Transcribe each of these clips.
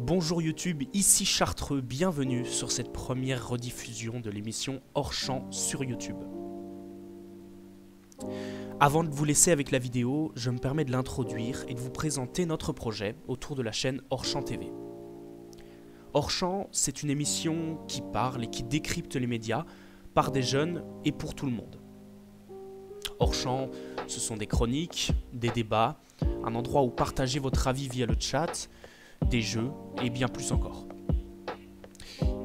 Bonjour YouTube, ici Chartreux, bienvenue sur cette première rediffusion de l'émission Hors Champ sur YouTube. Avant de vous laisser avec la vidéo, je me permets de l'introduire et de vous présenter notre projet autour de la chaîne Hors Champ TV. Hors Champ, c'est une émission qui parle et qui décrypte les médias par des jeunes et pour tout le monde. Hors Champ, ce sont des chroniques, des débats, un endroit où partager votre avis via le chat, des jeux et bien plus encore.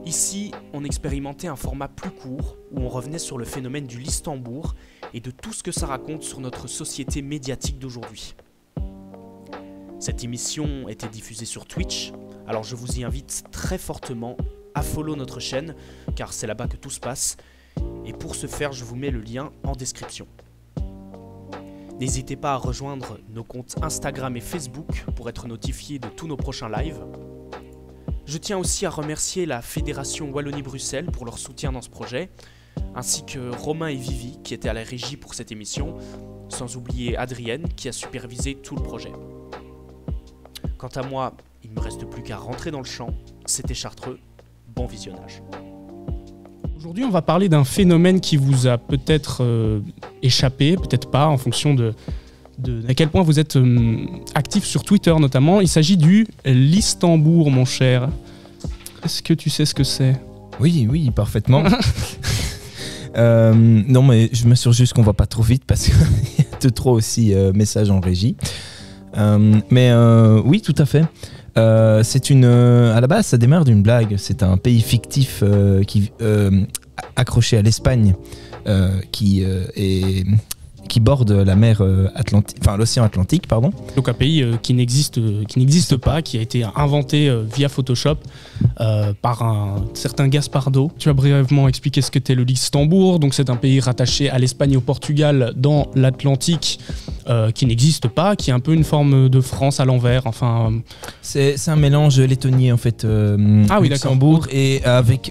Ici, on expérimentait un format plus court où on revenait sur le phénomène du Listembourg et de tout ce que ça raconte sur notre société médiatique d'aujourd'hui. Cette émission était diffusée sur Twitch, alors je vous y invite très fortement à follow notre chaîne car c'est là-bas que tout se passe et pour ce faire je vous mets le lien en description. N'hésitez pas à rejoindre nos comptes Instagram et Facebook pour être notifié de tous nos prochains lives. Je tiens aussi à remercier la Fédération Wallonie-Bruxelles pour leur soutien dans ce projet, ainsi que Romain et Vivi qui étaient à la régie pour cette émission, sans oublier Adrienne qui a supervisé tout le projet. Quant à moi, il ne me reste plus qu'à rentrer dans le champ. C'était Chartreux, bon visionnage. Aujourd'hui, on va parler d'un phénomène qui vous a peut-être échappé, peut-être pas, en fonction de à quel point vous êtes actif sur Twitter notamment. Il s'agit du Listembourg, mon cher. Est-ce que tu sais ce que c'est ? Oui, parfaitement. Non, mais je m'assure juste qu'on va pas trop vite parce qu'il y a de trop aussi messages en régie. Oui, tout à fait. À la base, ça démarre d'une blague. C'est un pays fictif qui accroché à l'Espagne, qui borde la mer Atlantique, enfin l'océan Atlantique, pardon. Donc un pays qui n'existe pas, qui a été inventé via Photoshop par un certain Gaspardo. Tu as brièvement expliqué ce qu'était le Listembourg. Donc c'est un pays rattaché à l'Espagne et au Portugal dans l'Atlantique, qui n'existe pas, qui est un peu une forme de France à l'envers. Enfin, c'est un mélange lettonien en fait. Luxembourg et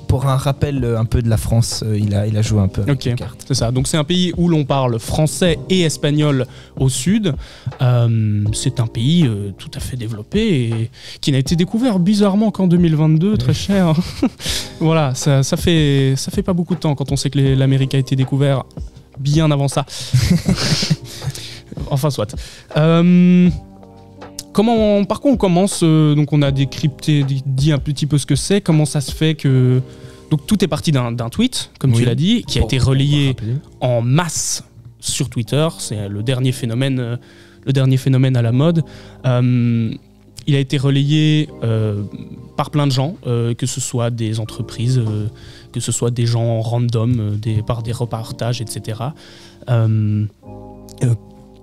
pour un rappel un peu de la France, il a joué un peu avec la carte. C'est ça. Donc c'est un pays où l'on parle français et espagnol au sud. C'est un pays tout à fait développé et qui n'a été découvert bizarrement qu'en 2022, très cher. Voilà, ça fait pas beaucoup de temps quand on sait que l'Amérique a été découvert bien avant ça. Enfin soit. Par quoi on commence donc on a décrypté, dit un petit peu ce que c'est. Comment ça se fait que donc tout est parti d'un tweet, comme tu l'as dit, qui a été relayé en masse sur Twitter. C'est le dernier phénomène à la mode. Il a été relayé par plein de gens, que ce soit des entreprises, que ce soit des gens random, par des reportages, etc.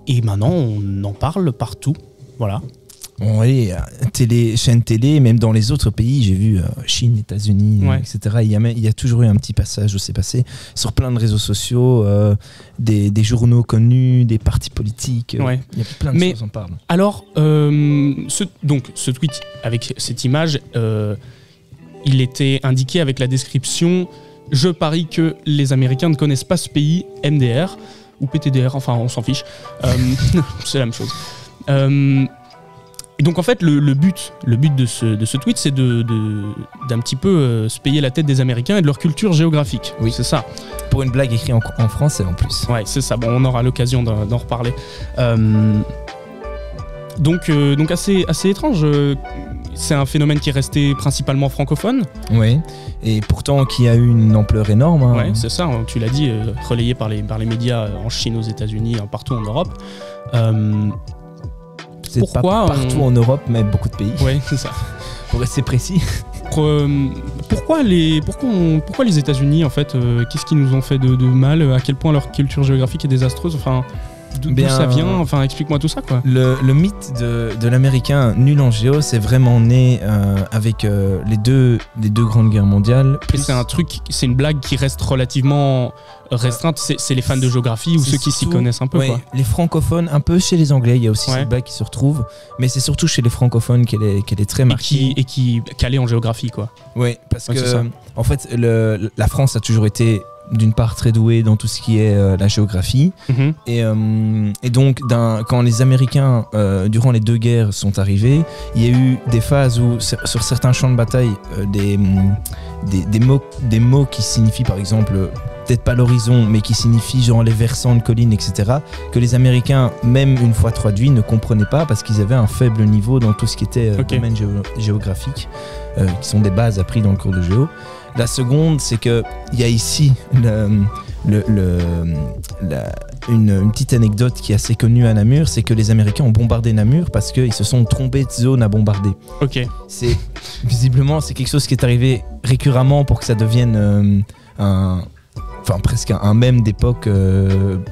Et maintenant, on en parle partout. Voilà. Oui, chaîne télé, même dans les autres pays, j'ai vu Chine, États-Unis, etc. Il y a toujours eu un petit passage où c'est passé sur plein de réseaux sociaux, des journaux connus, des partis politiques. Il y a plein de choses en parle. Alors, ce tweet avec cette image, il était indiqué avec la description « Je parie que les Américains ne connaissent pas ce pays, MDR » ou PTDR, enfin on s'en fiche. C'est la même chose. Et donc en fait le but de ce tweet, c'est d'un petit peu se payer la tête des Américains et de leur culture géographique. Oui, c'est ça. Pour une blague écrite en français en plus. Ouais, c'est ça. Bon, on aura l'occasion d'en reparler. Donc assez étrange. C'est un phénomène qui est resté principalement francophone. Oui, et pourtant qui a eu une ampleur énorme. Ouais, c'est ça. Tu l'as dit, relayé par les médias en Chine, aux États-Unis, partout en Europe. Pourquoi pas partout en Europe, mais beaucoup de pays. Oui, c'est ça. Pour rester précis. Pourquoi les États-Unis en fait qu'est-ce qu'ils nous ont fait de mal? À quel point leur culture géographique est désastreuse? Enfin, d'où ça vient? Enfin, explique-moi tout ça, quoi. Le mythe de l'américain nul en géo, c'est vraiment né avec les deux grandes guerres mondiales. Et c'est une blague qui reste relativement restreinte. C'est les fans de géographie ou ceux qui s'y connaissent un peu. Ouais, quoi. Les francophones, un peu chez les Anglais, il y a aussi cette blague qui se retrouve, mais c'est surtout chez les francophones qu'elle est très marquée. Et qui calée en géographie, quoi. Oui, parce que en fait, la France a toujours été d'une part très doués dans tout ce qui est la géographie. Et donc, quand les Américains, durant les 2 guerres, sont arrivés, il y a eu des phases où, sur certains champs de bataille, des mots qui signifient, par exemple, peut-être pas l'horizon, mais qui signifient genre les versants de collines, etc., que les Américains, même une fois traduits, ne comprenaient pas parce qu'ils avaient un faible niveau dans tout ce qui était domaine géographique, qui sont des bases apprises dans le cours de géo. La seconde, c'est qu'il y a ici une petite anecdote qui est assez connue à Namur, c'est que les Américains ont bombardé Namur parce qu'ils se sont trompés de zone à bombarder. Visiblement, c'est quelque chose qui est arrivé récurremment pour que ça devienne presque un mème d'époque,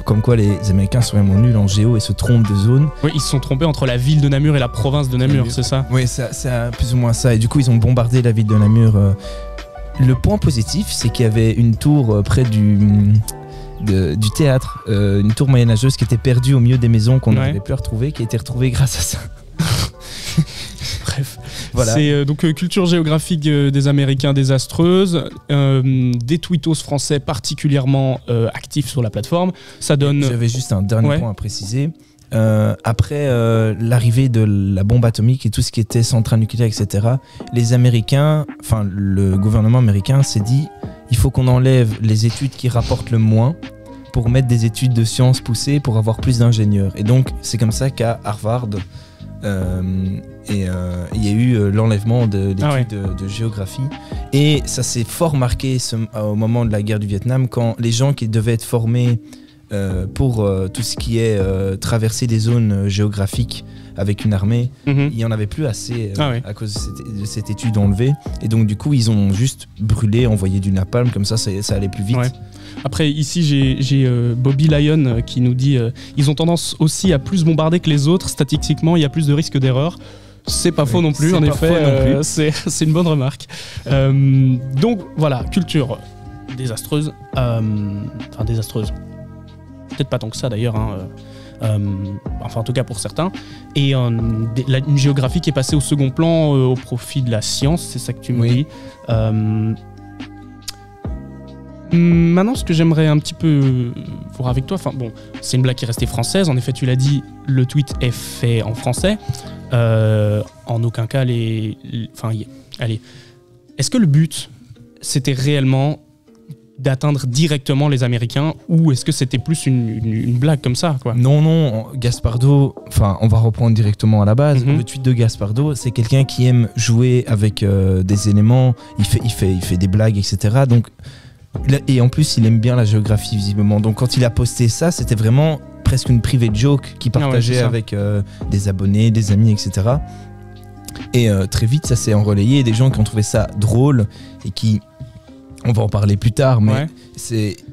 comme quoi les Américains sont vraiment nuls en géo et se trompent de zone. Oui, ils se sont trompés entre la ville de Namur et la province de Namur, c'est ça? Oui, c'est plus ou moins ça. Et du coup, ils ont bombardé la ville de Namur. Le point positif, c'est qu'il y avait une tour près du théâtre, une tour moyenâgeuse qui était perdue au milieu des maisons qu'on n'arrivait plus à retrouver, qui a été retrouvée grâce à ça. Bref, voilà. C'est donc culture géographique des Américains désastreuse, des tweetos français particulièrement actifs sur la plateforme. Ça donne. J'avais juste un dernier point à préciser. Après l'arrivée de la bombe atomique et tout ce qui était centrale nucléaire, etc., les Américains, enfin le gouvernement américain s'est dit il faut qu'on enlève les études qui rapportent le moins pour mettre des études de sciences poussées pour avoir plus d'ingénieurs. Et donc c'est comme ça qu'à Harvard il y a eu l'enlèvement d'études de géographie. Et ça s'est fort marqué au moment de la guerre du Vietnam, quand les gens qui devaient être formés pour tout ce qui est traverser des zones géographiques avec une armée, il n'y en avait plus assez à cause de cette étude enlevée. Et donc du coup, ils ont juste brûlé, envoyé du napalm, comme ça allait plus vite. Après, ici, j'ai Bobby Lyon qui nous dit ils ont tendance aussi à plus bombarder que les autres. Statistiquement, il y a plus de risques d'erreur. C'est pas faux non plus, en effet. C'est une bonne remarque. Donc voilà, culture désastreuse. Enfin, désastreuse. Peut-être pas tant que ça d'ailleurs. Enfin, en tout cas pour certains. Et une géographie qui est passée au second plan au profit de la science, c'est ça que tu me dis. Maintenant, ce que j'aimerais un petit peu voir avec toi, c'est une blague qui est restée française. En effet, tu l'as dit, le tweet est fait en français. En aucun cas, allez, est-ce que le but, c'était réellement d'atteindre directement les Américains, ou est-ce que c'était plus une blague comme ça, quoi? Non, Gaspardo, on va reprendre directement à la base. Le tweet de Gaspardo, c'est quelqu'un qui aime jouer avec des éléments, il fait des blagues, etc. Donc, et en plus, il aime bien la géographie, visiblement. Donc, quand il a posté ça, c'était vraiment presque une private joke qu'il partageait avec des abonnés, des amis, etc. Et très vite, ça s'est enrelayé. Des gens qui ont trouvé ça drôle et qui... On va en parler plus tard, mais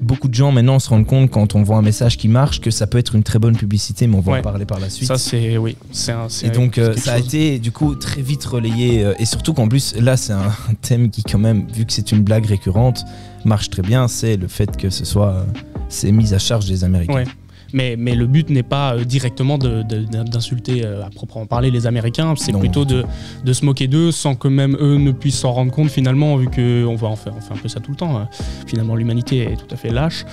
beaucoup de gens maintenant se rendent compte, quand on voit un message qui marche, que ça peut être une très bonne publicité, mais on va en parler par la suite. Ça, c'est et donc, ça a été du coup très vite relayé, et surtout qu'en plus, là, c'est un thème qui, quand même, vu que c'est une blague récurrente, marche très bien, c'est le fait que c'est mis à charge des Américains. Ouais. Mais le but n'est pas directement d'insulter à proprement parler les Américains, c'est plutôt de se moquer d'eux sans que même eux ne puissent s'en rendre compte finalement, vu qu'on va on fait un peu ça tout le temps. Finalement, l'humanité est tout à fait lâche.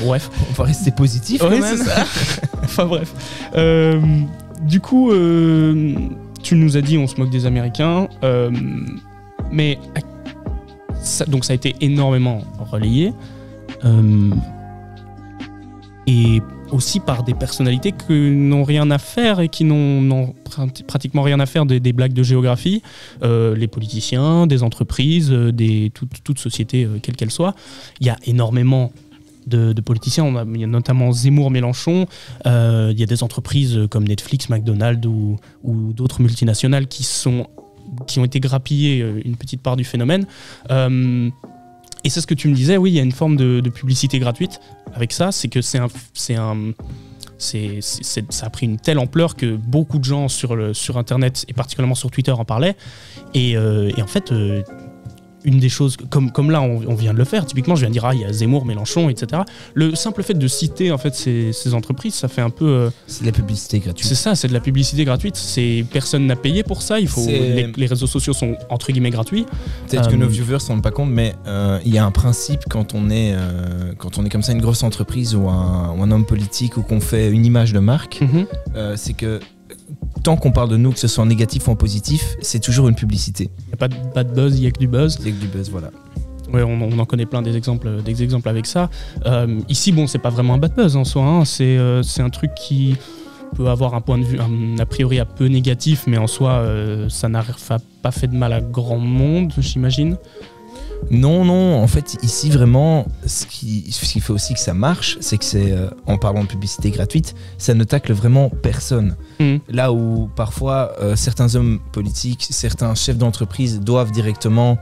Bref. On va rester positif quand même. C'est ça. Enfin bref. Du coup, tu nous as dit on se moque des Américains, mais donc ça a été énormément relayé. Et aussi par des personnalités qui n'ont rien à faire et qui n'ont pratiquement rien à faire des blagues de géographie, les politiciens, des entreprises, toute société quelle qu'elle soit. Il y a énormément de politiciens, il y a notamment Zemmour, Mélenchon, il y a des entreprises comme Netflix, McDonald's ou d'autres multinationales qui ont été grappillées une petite part du phénomène. Et c'est ce que tu me disais, oui, il y a une forme de publicité gratuite avec ça, c'est que ça a pris une telle ampleur que beaucoup de gens sur Internet et particulièrement sur Twitter en parlaient. Et en fait, une des choses, comme là on vient de le faire, typiquement je viens de dire il y a Zemmour, Mélenchon, etc. Le simple fait de citer en fait ces entreprises, ça fait un peu... c'est de la publicité gratuite. C'est ça, c'est de la publicité gratuite. Personne n'a payé pour ça, les réseaux sociaux sont entre guillemets gratuits. Peut-être que nos viewers ne se rendent pas compte, mais il y a un principe quand on est comme ça une grosse entreprise ou un homme politique ou qu'on fait une image de marque, c'est que tant qu'on parle de nous, que ce soit en négatif ou en positif, c'est toujours une publicité. Il n'y a pas de buzz, il n'y a que du buzz. Il y a que du buzz, voilà. Ouais, on en connaît plein des exemples avec ça. Ici, bon, c'est pas vraiment un bad buzz en soi, hein. C'est un truc qui peut avoir un point de vue, a priori un peu négatif, mais en soi, ça n'a pas fait de mal à grand monde, j'imagine. Non, en fait, ici, vraiment, ce qui fait aussi que ça marche, c'est que en parlant de publicité gratuite, ça ne tacle vraiment personne. Là où, parfois, certains hommes politiques, certains chefs d'entreprise doivent directement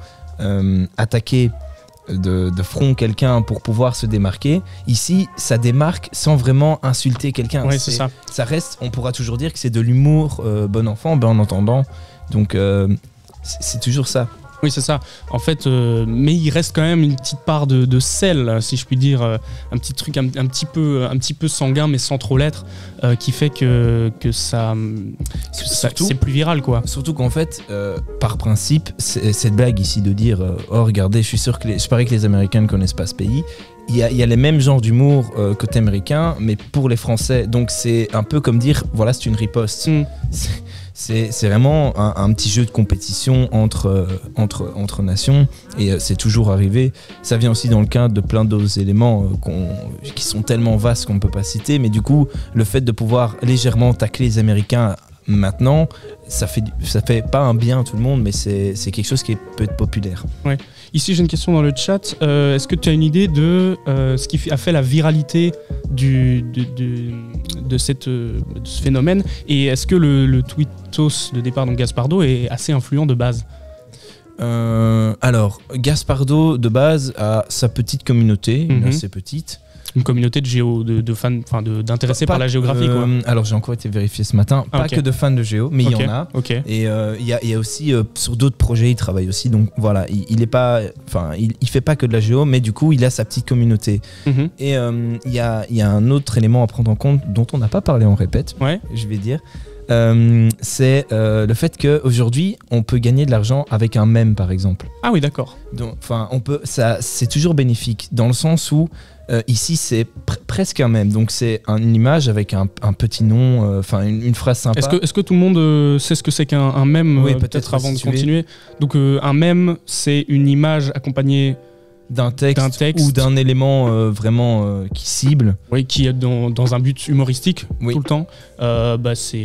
attaquer de front quelqu'un pour pouvoir se démarquer, ici, ça démarque sans vraiment insulter quelqu'un. Ouais, c'est ça. Ça reste, on pourra toujours dire que c'est de l'humour bon enfant, en entendant. Donc, c'est toujours ça. Oui, c'est ça. En fait, mais il reste quand même une petite part de sel, si je puis dire, un petit truc un petit peu sanguin, mais sans trop l'être, qui fait que c'est plus viral, quoi. Surtout qu'en fait, par principe, cette blague ici de dire oh regardez, je suis sûr que je parie que les Américains ne connaissent pas ce pays. Il y a les mêmes genres d'humour côté américain, mais pour les Français. Donc c'est un peu comme dire voilà, c'est une riposte. C'est vraiment un petit jeu de compétition entre nations, et c'est toujours arrivé. Ça vient aussi dans le cadre de plein d'autres éléments qui sont tellement vastes qu'on ne peut pas citer, mais du coup, le fait de pouvoir légèrement tacler les Américains maintenant, ça fait pas un bien à tout le monde, mais c'est quelque chose qui peut être populaire. Ouais. Ici, j'ai une question dans le chat. Est-ce que tu as une idée de ce qui a fait la viralité de ce phénomène, et est-ce que le tweetos de départ, donc Gaspardo, est assez influent de base? Alors, Gaspardo de base a sa petite communauté, assez petite. Une communauté de fans, enfin d'intéressés par la géographie, quoi. Alors j'ai encore été vérifié ce matin, pas que de fans de géo, mais il y en a. Et il y a aussi sur d'autres projets, il travaille aussi. Donc voilà, il fait pas que de la géo, mais du coup il a sa petite communauté. Et il y a un autre élément à prendre en compte dont on n'a pas parlé, on répète. Je vais dire. C'est le fait qu'aujourd'hui on peut gagner de l'argent avec un mème, par exemple. Ah oui, d'accord. Donc c'est toujours bénéfique dans le sens où ici c'est presque un mème, donc c'est une image avec un petit nom, une phrase sympa. Est-ce que tout le monde sait ce que c'est qu'un mème? Oui, peut-être avant de continuer. Donc un mème, c'est une image accompagnée d'un texte ou d'un élément vraiment qui cible. Oui, qui est dans un but humoristique tout le temps. C'est...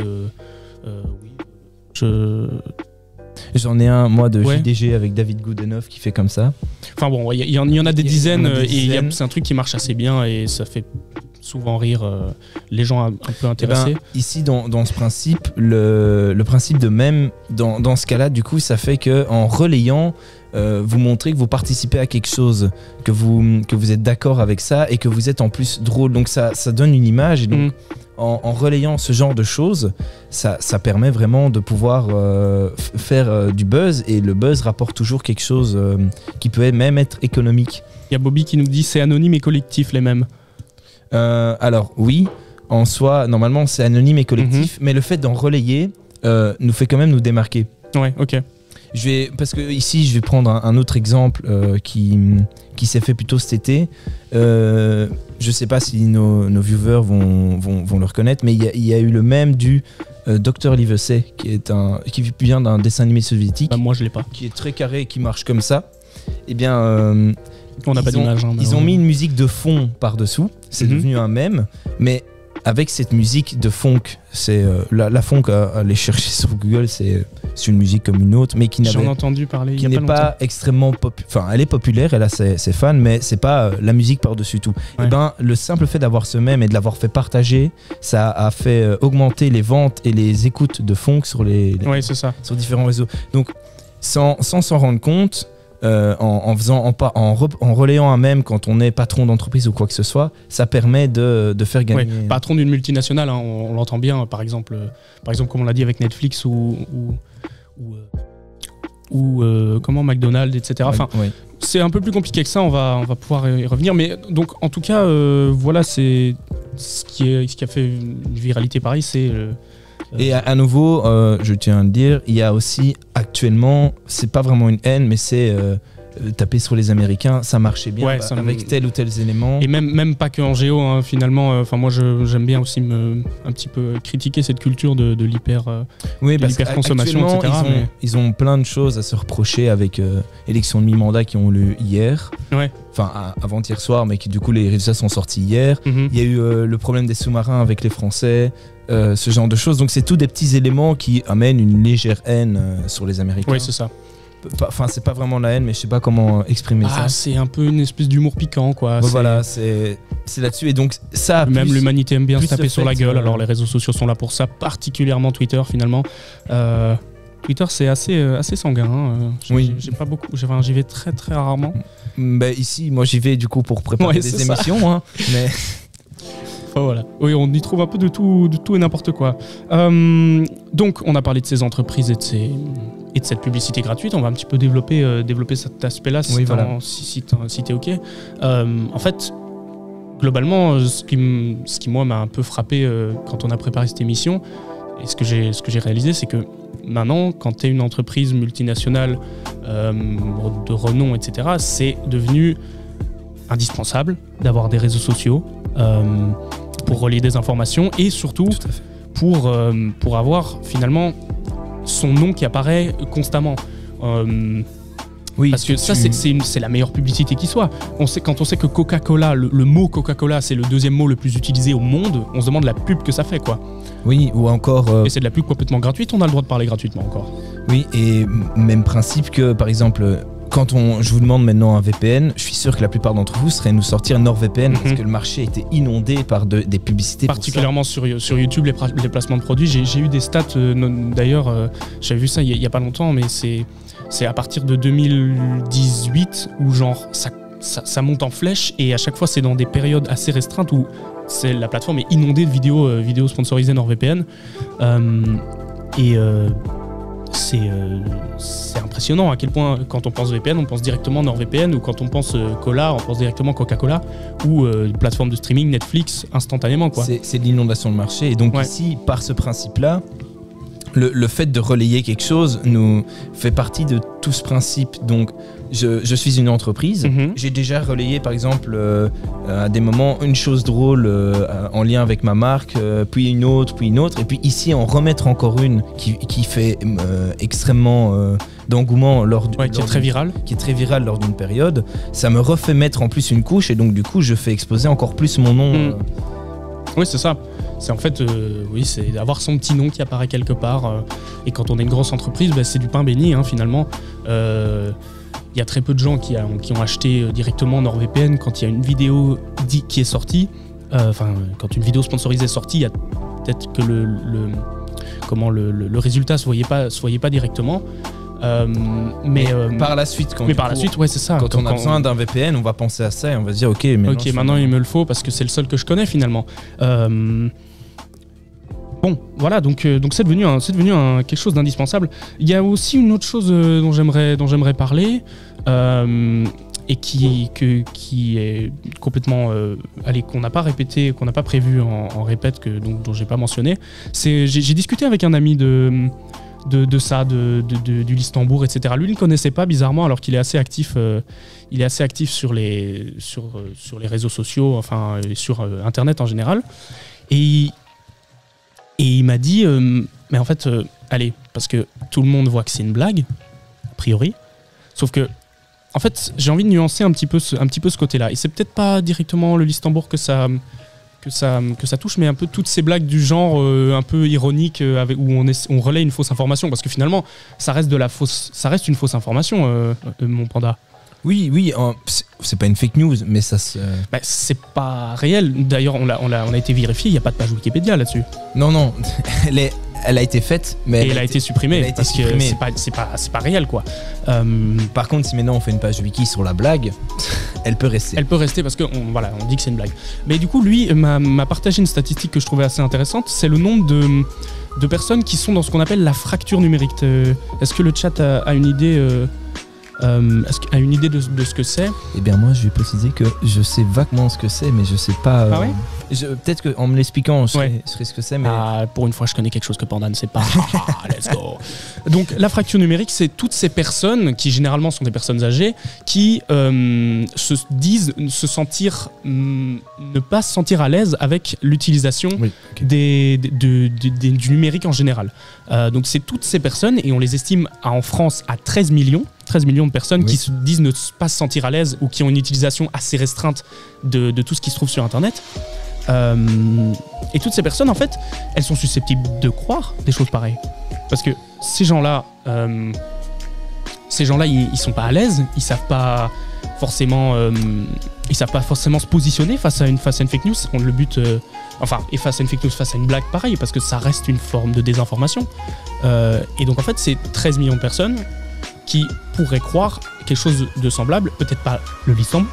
J'en ai un, moi, de JDG avec David Goodenough qui fait comme ça. Enfin bon, il y en a des dizaines, et c'est un truc qui marche assez bien et ça fait souvent rire les gens un peu intéressés. Ici, dans ce principe, le principe de mème, dans ce cas-là, du coup, ça fait qu'en relayant, vous montrez que vous participez à quelque chose, que vous êtes d'accord avec ça et que vous êtes en plus drôle. Donc ça donne une image, et donc en relayant ce genre de choses, ça permet vraiment de pouvoir faire du buzz, et le buzz rapporte toujours quelque chose qui peut même être économique. Il y a Bobby qui nous dit c'est anonyme et collectif les mêmes. Alors oui, en soi, normalement c'est anonyme et collectif, mais le fait d'en relayer nous fait quand même nous démarquer. Ouais, ok. Parce que ici, je vais prendre un autre exemple qui s'est fait plutôt cet été. Je sais pas si nos viewers vont le reconnaître, mais il y a eu le mème du Dr Livesey, qui vient d'un dessin animé soviétique. Moi, je l'ai pas. Qui est très carré et qui marche comme ça. Eh bien, on n'a pas d'image. Ils ont mis une musique de fond par-dessous. C'est devenu un mème, mais avec cette musique de funk, c'est la funk à aller chercher sur Google, c'est une musique comme une autre, mais qui j'en ai entendu parler, qui n'est pas extrêmement enfin, elle est populaire, elle a ses fans, mais c'est pas la musique par-dessus tout. Ouais. Et ben, le simple fait d'avoir ce mème et de l'avoir fait partager, ça a fait augmenter les ventes et les écoutes de funk sur c'est ça. Sur différents réseaux. Donc, sans s'en rendre compte, en relayant un mème quand on est patron d'entreprise ou quoi que ce soit, ça permet de faire gagner. Ouais, patron d'une multinationale, hein, on l'entend bien, par exemple comme on l'a dit avec Netflix ou ou comment McDonald's, etc. Enfin, c'est un peu plus compliqué que ça, on va pouvoir y revenir. Mais donc, en tout cas, voilà, c'est ce qui a fait une viralité pareil, c'est... Et à nouveau, je tiens à le dire, il y a aussi actuellement, c'est pas vraiment une haine, mais c'est taper sur les Américains, ça marchait bien avec tel ou tel élément. Et même pas que en géo, hein, finalement. Enfin, moi, j'aime bien aussi un petit peu critiquer cette culture de l'hyper-consommation, etc. Ils ont plein de choses à se reprocher avec l'élection de mi-mandat qui ont lieu hier. Ouais. Enfin, avant-hier soir, mais qui du coup les résultats sont sortis hier. Il y a eu le problème des sous-marins avec les Français. Ce genre de choses, donc c'est tous des petits éléments qui amènent une légère haine sur les Américains. Oui, c'est ça. Enfin, c'est pas vraiment la haine, mais je sais pas comment exprimer ça. C'est un peu une espèce d'humour piquant, quoi. Voilà, c'est là-dessus, et donc ça. Même l'humanité aime bien se taper sur la gueule. Alors les réseaux sociaux sont là pour ça, particulièrement Twitter finalement. Twitter, c'est assez sanguin. Hein. J'ai pas beaucoup. J'y vais très très rarement. Ici, moi j'y vais du coup pour préparer des émissions, hein, mais. Enfin, voilà. Oui, on y trouve un peu de tout et n'importe quoi. Donc, on a parlé de ces entreprises et de cette publicité gratuite. On va un petit peu développer cet aspect-là, si t'es OK. En fait, globalement, ce qui moi, m'a un peu frappé quand on a préparé cette émission, et ce que j'ai réalisé, c'est que maintenant, quand tu es une entreprise multinationale de renom, etc., c'est devenu indispensable d'avoir des réseaux sociaux pour relayer des informations et surtout pour avoir finalement son nom qui apparaît constamment. Parce que ça, c'est la meilleure publicité qui soit. Quand on sait que Coca-Cola, le mot Coca-Cola, c'est le deuxième mot le plus utilisé au monde, on se demande la pub que ça fait, quoi. Oui, ou encore... Et c'est de la pub complètement gratuite, on a le droit de parler gratuitement encore. Oui, et même principe que, par exemple... Quand je vous demande maintenant un VPN, je suis sûr que la plupart d'entre vous seraient nous sortir NordVPN parce que le marché était inondé par des publicités. Particulièrement sur YouTube, les placements de produits. J'ai eu des stats, d'ailleurs, j'avais vu ça il y a pas longtemps, mais c'est à partir de 2018 où genre ça monte en flèche et à chaque fois c'est dans des périodes assez restreintes où la plateforme est inondée de vidéos sponsorisées NordVPN. C'est impressionnant à quel point quand on pense VPN, on pense directement NordVPN, ou quand on pense Cola, on pense directement Coca-Cola, ou plateforme de streaming, Netflix, instantanément, quoi. C'est l'inondation de marché, et donc ici, par ce principe-là, le fait de relayer quelque chose nous fait partie de tout ce principe. Donc je suis une entreprise, j'ai déjà relayé par exemple à des moments une chose drôle en lien avec ma marque, puis une autre, et puis ici en remettre encore une qui fait extrêmement d'engouement qui est très virale lors d'une période. Ça me refait mettre en plus une couche, et donc du coup je fais exposer encore plus mon nom. Oui, c'est ça. C'est en fait, c'est avoir son petit nom qui apparaît quelque part. Et quand on est une grosse entreprise, c'est du pain béni, hein, finalement. Il y a très peu de gens qui ont acheté directement NordVPN quand il y a une vidéo qui est sortie. Quand une vidéo sponsorisée est sortie, il y a peut-être que le résultat se voyait pas directement. Mais par la suite, ouais, c'est ça. Quand on a besoin d'un VPN, on va penser à ça et on va se dire maintenant il me le faut parce que c'est le seul que je connais finalement. Bon, voilà, donc c'est devenu quelque chose d'indispensable. Il y a aussi une autre chose dont j'aimerais parler et qui est complètement qu'on n'a pas répété, qu'on n'a pas prévu en répète, dont j'ai pas mentionné. J'ai discuté avec un ami du Listembourg, etc. Lui, il ne connaissait pas, bizarrement, alors qu'il est assez actif. Il est assez actif sur les réseaux sociaux, enfin, sur Internet en général. Et il m'a dit, mais en fait, allez, parce que tout le monde voit que c'est une blague, a priori. Sauf que, en fait, j'ai envie de nuancer un petit peu ce côté-là. Et c'est peut-être pas directement le Listembourg que ça touche, mais un peu toutes ces blagues du genre un peu ironique où on relaie une fausse information, parce que finalement ça reste une fausse information, mon panda. Oui, c'est pas une fake news, mais ça se... Bah, c'est pas réel. D'ailleurs, on a été vérifié, il n'y a pas de page Wikipédia là-dessus. Non, elle a été faite, mais elle a été supprimée, elle a été parce supprimée. que c'est pas réel, quoi. Par contre, si maintenant on fait une page wiki sur la blague, elle peut rester. Elle peut rester parce qu'on dit que c'est une blague. Mais du coup, lui m'a partagé une statistique que je trouvais assez intéressante, c'est le nombre de personnes qui sont dans ce qu'on appelle la fracture numérique. Est-ce que le chat a une idée de ce que c'est? Eh bien moi je vais préciser que je sais vaguement ce que c'est, mais je sais pas... Ah ouais? Peut-être qu'en me l'expliquant je sais ce que c'est, mais... Ah, pour une fois je connais quelque chose que Panda ne sait pas. Let's go. Donc la fracture numérique, c'est toutes ces personnes qui généralement sont des personnes âgées qui se disent ne pas se sentir à l'aise avec l'utilisation du numérique en général. Donc c'est toutes ces personnes, et on les estime en France à 13 millions de personnes qui se disent ne pas se sentir à l'aise ou qui ont une utilisation assez restreinte de tout ce qui se trouve sur Internet. Et toutes ces personnes, en fait, elles sont susceptibles de croire des choses pareilles. Parce que ces gens-là, ils sont pas à l'aise, ils savent pas forcément se positionner face à une fake news. Le but, et face à une fake news, face à une blague pareille, parce que ça reste une forme de désinformation. Et donc en fait, c'est 13 millions de personnes qui pourraient croire quelque chose de semblable, peut-être pas le listant,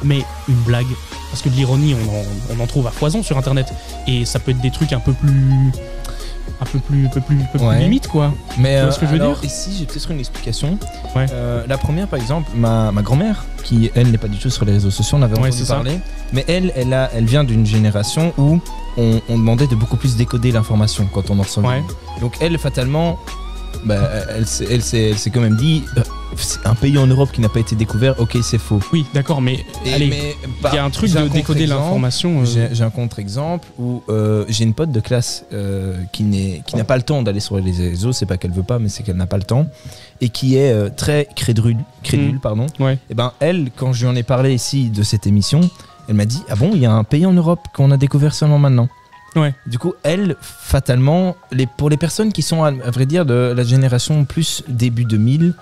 mais une blague. Parce que de l'ironie, on en trouve à foison sur Internet, et ça peut être des trucs un peu plus limite, quoi. Mais tu vois ce que je veux dire? Ici, j'ai peut-être une explication. Ouais. La première, par exemple, ma grand-mère, qui elle n'est pas du tout sur les réseaux sociaux, on avait entendu parler, mais elle vient d'une génération où on demandait de beaucoup plus décoder l'information quand on en recevait. Ouais. Donc elle, fatalement, elle s'est quand même dit, c'est un pays en Europe qui n'a pas été découvert, ok, c'est faux. Oui, d'accord, mais il y a un truc de décoder l'information. J'ai un contre-exemple où j'ai une pote de classe qui n'a pas le temps d'aller sur les réseaux, c'est pas qu'elle veut pas, mais c'est qu'elle n'a pas le temps, et qui est très crédule, pardon. Ouais. Et elle, quand je lui en ai parlé ici de cette émission, elle m'a dit, ah bon, il y a un pays en Europe qu'on a découvert seulement maintenant. Ouais. Du coup, elle, fatalement, pour les personnes qui sont, à vrai dire, de la génération plus début 2000,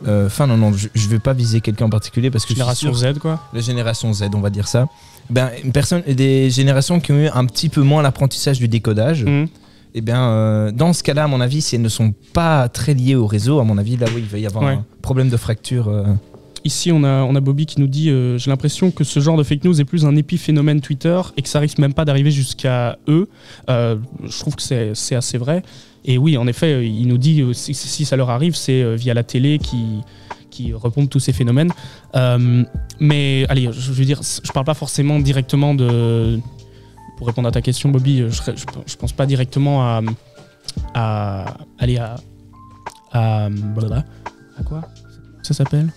fin 90, je ne vais pas viser quelqu'un en particulier parce que génération Z, quoi. La génération Z, on va dire ça. Des générations qui ont eu un petit peu moins l'apprentissage du décodage. Et dans ce cas-là, à mon avis, si elles ne sont pas très liées au réseau, à mon avis, là, oui, il va y avoir un problème de fracture. Ici, on a Bobby qui nous dit j'ai l'impression que ce genre de fake news est plus un épiphénomène Twitter et que ça risque même pas d'arriver jusqu'à eux. Je trouve que c'est assez vrai. Et oui, en effet, il nous dit si ça leur arrive, c'est via la télé qui repompent tous ces phénomènes. Mais allez, je veux dire, je parle pas forcément directement de... Pour répondre à ta question, Bobby, je pense pas directement à quoi ça s'appelle?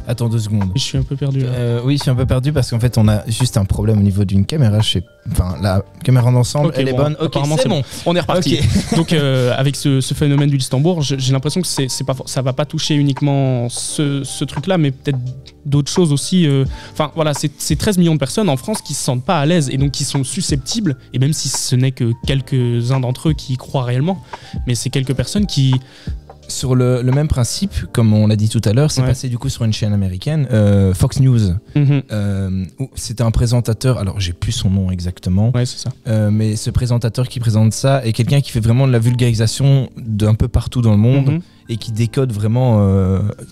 Attends 2 secondes. Je suis un peu perdu là. Oui, je suis un peu perdu parce qu'en fait, on a juste un problème au niveau d'une caméra. La caméra d'ensemble, elle est bonne. Ok, c'est bon. On est reparti. Okay. Donc, avec ce phénomène du Luxembourg, j'ai l'impression que ça va pas toucher uniquement ce truc-là, mais peut-être d'autres choses aussi. Voilà, c'est 13 millions de personnes en France qui se sentent pas à l'aise et donc qui sont susceptibles, et même si ce n'est que quelques-uns d'entre eux qui y croient réellement, mais c'est quelques personnes qui... Sur le même principe, comme on l'a dit tout à l'heure, c'est passé du coup sur une chaîne américaine, Fox News. Où c'était un présentateur, alors j'ai plus son nom exactement, c'est ça. Mais ce présentateur qui présente ça est quelqu'un qui fait vraiment de la vulgarisation d'un peu partout dans le monde et qui décode vraiment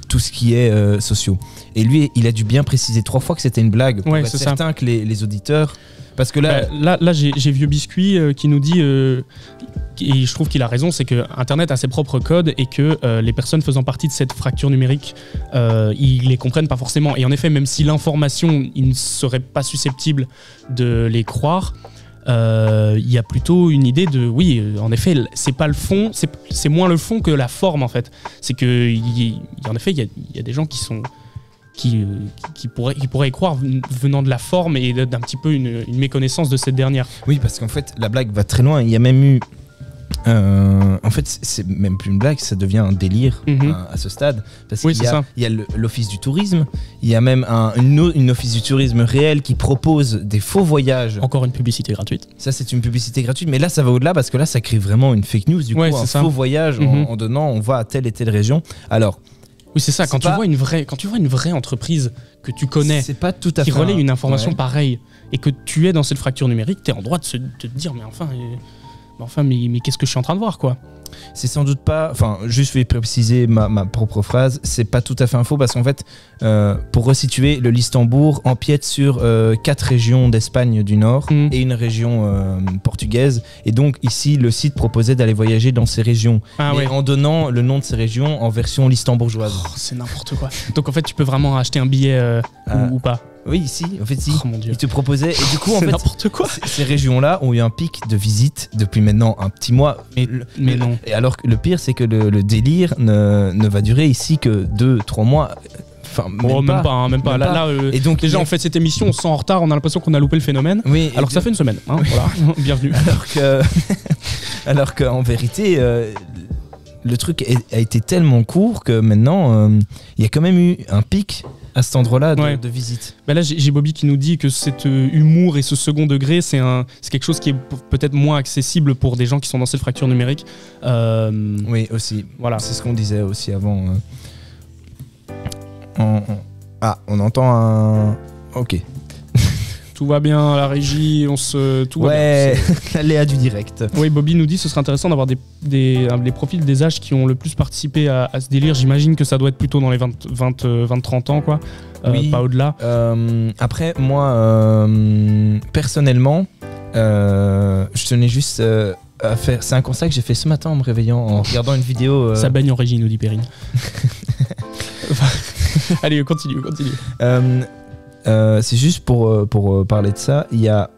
tout ce qui est sociaux. Et lui, il a dû bien préciser 3 fois que c'était une blague pour être certain que les auditeurs... Parce que là j'ai Vieux Biscuit qui nous dit, et je trouve qu'il a raison, c'est que Internet a ses propres codes et que les personnes faisant partie de cette fracture numérique, ils les comprennent pas forcément. Et en effet, même si l'information, ils ne seraient pas susceptibles de les croire, il y a plutôt une idée de, oui, en effet, c'est pas le fond, c'est moins le fond que la forme en fait. C'est que, en effet, il y a des gens qui sont... Qui pourrait y croire venant de la forme et d'un petit peu une méconnaissance de cette dernière. Oui, parce qu'en fait, la blague va très loin. Il y a même eu... en fait, c'est même plus une blague, ça devient un délire à ce stade. Parce qu'il y a l'office du tourisme, il y a même une office du tourisme réel qui propose des faux voyages. Encore une publicité gratuite. Ça, c'est une publicité gratuite, mais là, ça va au-delà parce que là, ça crée vraiment une fake news. Du coup, un faux voyage en donnant, on va à telle et telle région. Alors... Oui, c'est ça. Quand tu vois une vraie entreprise que tu connais, c'est pas tout à qui fait relaie une information pareille, et que tu es dans cette fracture numérique, t'es en droit de te dire, mais qu'est-ce que je suis en train de voir, quoi. C'est sans doute pas. Enfin, juste je vais préciser ma propre phrase. C'est pas tout à fait info parce qu'en fait, pour resituer, le Listembourg empiète sur 4 régions d'Espagne du Nord et une région portugaise. Et donc ici, le site proposait d'aller voyager dans ces régions, en donnant le nom de ces régions en version listembourgeoise. Oh, c'est n'importe quoi. Donc en fait, tu peux vraiment acheter un billet ou pas. Oui, si, en fait, si. Oh mon Dieu. Ils te proposaient. Et du coup, en fait, n'importe quoi. Ces régions-là ont eu un pic de visite depuis maintenant un petit mois. Mais non. Et alors que le pire, c'est que le délire ne va durer ici que 2-3 mois. Enfin, même pas. Là, et donc, déjà, on fait cette émission, on se sent en retard, on a l'impression qu'on a loupé le phénomène. Oui, alors que ça fait une semaine. Hein, voilà. Bienvenue. Alors qu'en vérité, le truc a été tellement court que maintenant, il y a quand même eu un pic à cet endroit-là de visite. Bah là, j'ai Bobby qui nous dit que cet humour et ce second degré, c'est quelque chose qui est peut-être moins accessible pour des gens qui sont dans cette fracture numérique. Oui, aussi. Voilà. C'est ce qu'on disait aussi avant. On entend un... Ok. Tout va bien à la régie, tout va bien. L'aléa du direct. Oui, Bobby nous dit que ce serait intéressant d'avoir les profils des âges qui ont le plus participé à ce délire. J'imagine que ça doit être plutôt dans les 20-30 ans, quoi. Pas au-delà. Après, moi, personnellement, je tenais juste à faire... C'est un constat que j'ai fait ce matin en me réveillant, en regardant une vidéo... Ça baigne en régie, nous dit Perrine. Allez, continue. C'est juste pour parler de ça. Il y a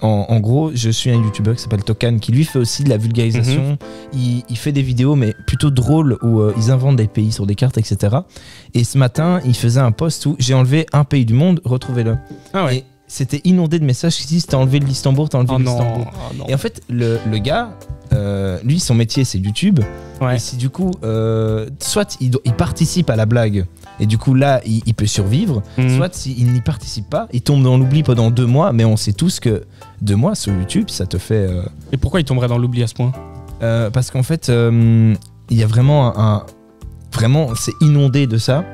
en gros, je suis un youtubeur qui s'appelle Tokan qui lui fait aussi de la vulgarisation. Il fait des vidéos mais plutôt drôles où ils inventent des pays sur des cartes, etc. Et ce matin, il faisait un post où j'ai enlevé un pays du monde, retrouvez-le. Ah ouais. Et c'était inondé de messages qui disent t'as enlevé le Listembourg, t'as enlevé le Listembourg. Et en fait, le gars, lui, son métier c'est YouTube. Ouais. Et si du coup, soit il participe à la blague. Et du coup là il peut survivre, soit s'il n'y participe pas, il tombe dans l'oubli pendant 2 mois, mais on sait tous que 2 mois sur YouTube ça te fait... Et pourquoi il tomberait dans l'oubli à ce point ? Parce qu'en fait il y a vraiment Vraiment c'est inondé de ça,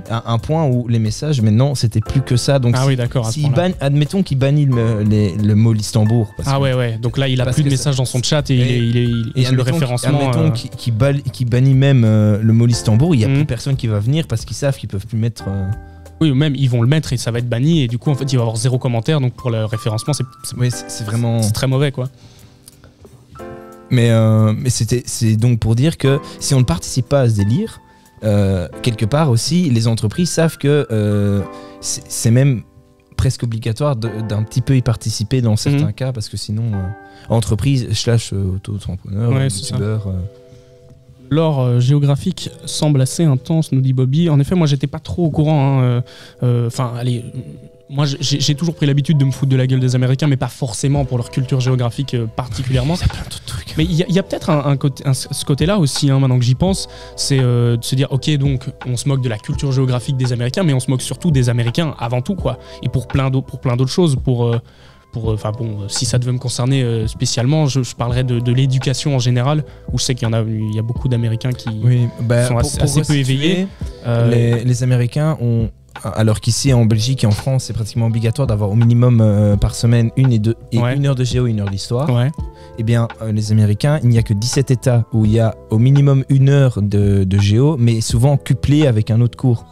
à un point où les messages maintenant c'était plus que ça. Donc oui, d'accord, admettons qu'il bannit le mot Listembourg. Ouais, donc là il a plus de messages dans son chat et il le référencement. Admettons qu'il bannit même le mot Listembourg, il n'y a plus personne qui va venir parce qu'ils savent qu'ils peuvent plus mettre... Oui, ou même ils vont le mettre et ça va être banni et du coup en fait il va y avoir 0 commentaire, donc pour le référencement c'est vraiment... C'est très mauvais, quoi. Mais c'est donc pour dire que si on ne participe pas à ce délire, quelque part aussi, les entreprises savent que c'est même presque obligatoire d'un petit peu y participer dans certains cas, parce que sinon, entreprise / auto-entrepreneur, youtubeur... L'or géographique semble assez intense, nous dit Bobby. En effet, moi j'étais pas trop au courant. Moi j'ai toujours pris l'habitude de me foutre de la gueule des Américains, mais pas forcément pour leur culture géographique particulièrement. Il y a plein d'autres trucs. Mais il y a peut-être ce côté-là aussi, maintenant que j'y pense, c'est de se dire ok, donc on se moque de la culture géographique des Américains, mais on se moque surtout des Américains avant tout, quoi. Et pour plein d'autres choses, si ça devait me concerner spécialement, je parlerais de l'éducation en général, où je sais qu'il y a beaucoup d'Américains qui sont assez peu éveillés. Les Américains ont, alors qu'ici en Belgique et en France, c'est pratiquement obligatoire d'avoir au minimum par semaine 1 heure de géo, 1 heure d'histoire. Ouais. Eh bien, les Américains, il n'y a que 17 États où il y a au minimum 1 heure de géo, mais souvent couplé avec un autre cours.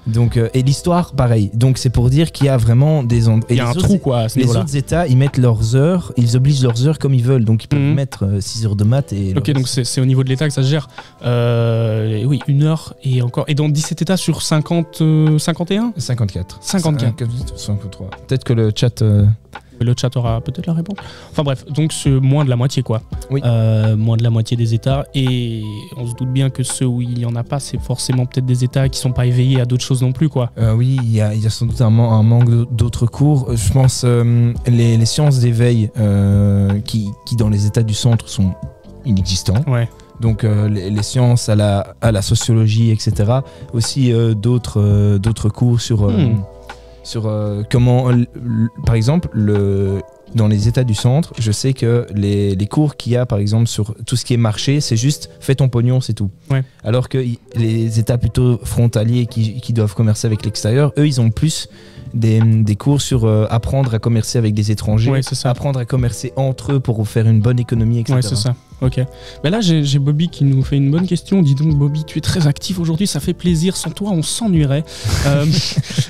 Donc, et l'histoire, pareil. Donc, c'est pour dire qu'il y a vraiment des... Il y a un trou, quoi, à ce niveau-là. Les autres États, ils mettent leurs heures, ils obligent leurs heures comme ils veulent. Donc, ils peuvent mettre 6 heures de maths et... Ok, donc c'est au niveau de l'État que ça se gère. Oui, 1 heure et encore... Et dans 17 États sur 51 54. 53. Peut-être que le chat... Le chat aura peut-être la réponse. Enfin bref, donc c'est moins de la moitié, quoi. Oui. Moins de la moitié des États. Et on se doute bien que ceux où il n'y en a pas, c'est forcément peut-être des États qui ne sont pas éveillés à d'autres choses non plus, quoi. Oui, il y a sans doute un manque d'autres cours. Je pense les sciences d'éveil qui dans les États du centre sont inexistants. Ouais. Donc les sciences à la sociologie, etc. Aussi d'autres cours sur... sur comment, par exemple, dans les États du centre, je sais que les cours qu'il y a, par exemple, sur tout ce qui est marché, c'est juste fais ton pognon, c'est tout. Ouais. Alors que les États plutôt frontaliers qui doivent commercer avec l'extérieur, eux, ils ont plus des cours sur apprendre à commercer avec des étrangers, apprendre à commercer entre eux pour faire une bonne économie, etc. Ouais, c'est ça. Ok. Ben là, j'ai Bobby qui nous fait une bonne question. Dis donc, Bobby, tu es très actif aujourd'hui, ça fait plaisir. Sans toi, on s'ennuierait.